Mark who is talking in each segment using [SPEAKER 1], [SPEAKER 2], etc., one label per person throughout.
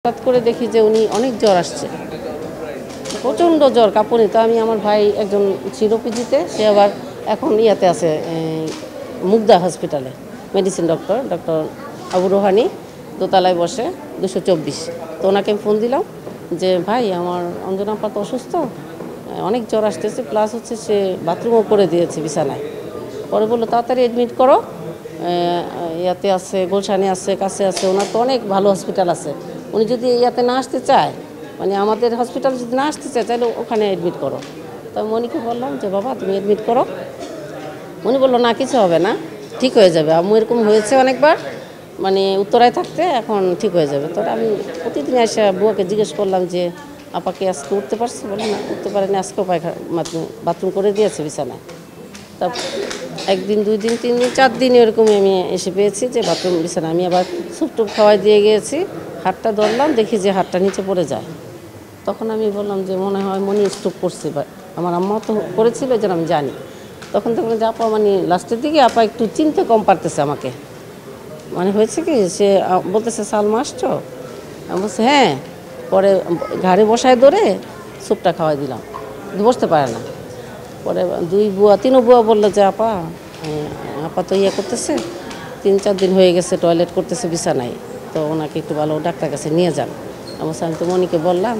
[SPEAKER 1] হঠাৎ করে দেখি যে উনি অনেক জ্বর আসছে, প্রচণ্ড জ্বর, কাঁপুনি। তো আমি আমার ভাই একজন ছিল পিজিতে, সে আবার এখন ইয়াতে আছে, মুগদা হসপিটালে মেডিসিন ডক্টর আবু রোহানি, দোতলায় বসে 224। তো ওনাকে আমি ফোন দিলাম যে ভাই, আমার অঞ্জনা আপা তো অসুস্থ, অনেক জ্বর আসতেছে, প্লাস হচ্ছে সে বাথরুমও করে দিয়েছে বিছানায়। পরে বললো তাড়াতাড়ি অ্যাডমিট করো, ইয়াতে আছে, গুলশানে আছে, কাছে আছে, ওনার তো অনেক ভালো হসপিটাল আছে। উনি যদি ইয়াতে না আসতে চায়, মানে আমাদের হসপিটাল যদি না আসতে চায়, তাহলে ওখানে অ্যাডমিট করো। তো আমি মনিকে বললাম যে বাবা তুমি অ্যাডমিট করো। উনি বললো না, কিছু হবে না, ঠিক হয়ে যাবে। আম্মু এরকম হয়েছে অনেকবার, মানে উত্তরায় থাকতে, এখন ঠিক হয়ে যাবে। তো আমি প্রতিদিন এসে বুয়াকে জিজ্ঞেস করলাম যে আপাকে আজকে উঠতে পারছে? বলে না, উঠতে পারেনি, আজকেও বাথরুম করে দিয়েছে বিছানায়। তা একদিন, 2 দিন, 3 দিন, 4 দিন এরকম আমি এসে পেয়েছি যে বাথরুম বিছানা। আমি আবার স্যুপ টুপ খাওয়াই দিয়ে গিয়েছি, হাতটা ধরলাম, দেখি যে হাতটা নিচে পড়ে যায়। তখন আমি বললাম যে মনে হয় মনি স্ট্রোক করছে, বা আমার আম্মা তো করেছিল, যেন আমি জানি। তখন দেখলাম যে আপা, মানে লাস্টের দিকে আপা একটু চিনতে কম পারতেছে আমাকে। মানে হয়েছে কি, সে বলতেছে সালমা আসছো? আমি বলছি হ্যাঁ। পরে ঘাড়ে বসায় ধরে স্যুপটা খাওয়াই দিলাম, বসতে পারে না। পরে 2 বুয়া 3 বুয়া বললো যে আপা, আপা তো ইয়ে করতেছে, 3-4 দিন হয়ে গেছে টয়লেট করতেছে বিছানায়, তো ওনাকে একটু ভালো ডাক্তার কাছে নিয়ে যান। আমি তো মনিকে বললাম।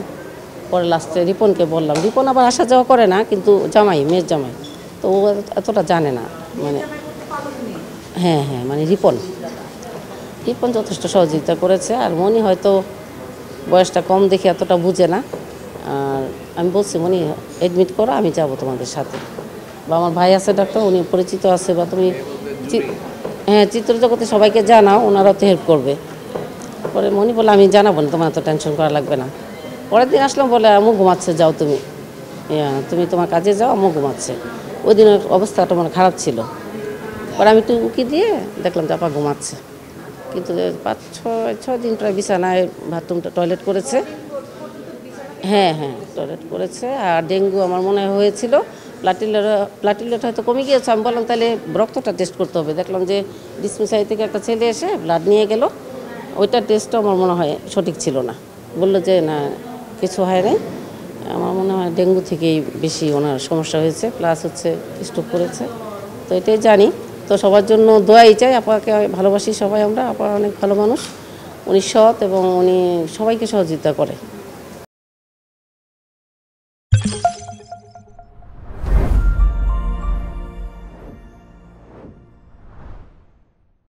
[SPEAKER 1] পরে লাস্টে রিপনকে বললাম। রিপন আবার আসা যাওয়া করে না, কিন্তু জামাই, মেয়ের জামাই, তো ও এতটা জানে না। মানে হ্যাঁ হ্যাঁ, মানে রিপন যথেষ্ট সহযোগিতা করেছে। আর মনি হয়তো বয়সটা কম দেখে এতটা বুঝে না। আর আমি বলছি মনি অ্যাডমিট করো, আমি যাব তোমাদের সাথে, বা আমার ভাই আছে ডাক্তার, উনি পরিচিত আছে, বা তুমি হ্যাঁ চিত্র জগতে সবাইকে জানাও, ওনারাও তো হেল্প করবে। পরে মনি বলে আমি জানাবো না, তোমার এত টেনশন করা লাগবে না। পরের দিন আসলাম, বলে আম্মু ঘুমাচ্ছে, যাও তুমি, তুমি তোমার কাজে যাও, আম্মু ঘুমাচ্ছে। ওই দিনের অবস্থাটা মানে খারাপ ছিল। পরে আমি একটু উকি দিয়ে দেখলাম যে আপা ঘুমাচ্ছে। কিন্তু 5-6 দিন প্রায় বিছানায়, বাথরুমটা টয়লেট করেছে। হ্যাঁ হ্যাঁ, টয়লেট করেছে। আর ডেঙ্গু আমার মনে হয়েছিল, প্লাটিলেট হয়তো কমে গিয়েছে। আমি বললাম তাহলে রক্তটা টেস্ট করতে হবে। দেখলাম যে ডিসমিসাই থেকে একটা ছেলে এসে ব্লাড নিয়ে গেল, ওইটা টেস্টটা আমার মনে হয় সঠিক ছিল না। বললো যে না, কিছু হয় নাই। আমার মনে হয় ডেঙ্গু থেকেই বেশি ওনার সমস্যা হয়েছে, প্লাস হচ্ছে স্ট্রোক করেছে। তো এটাই জানি। তো সবার জন্য দোয়াই চাই। আপাকে ভালোবাসি সবাই আমরা, আপা অনেক ভালো মানুষ, উনি সৎ এবং উনি সবাইকে সহযোগিতা করে।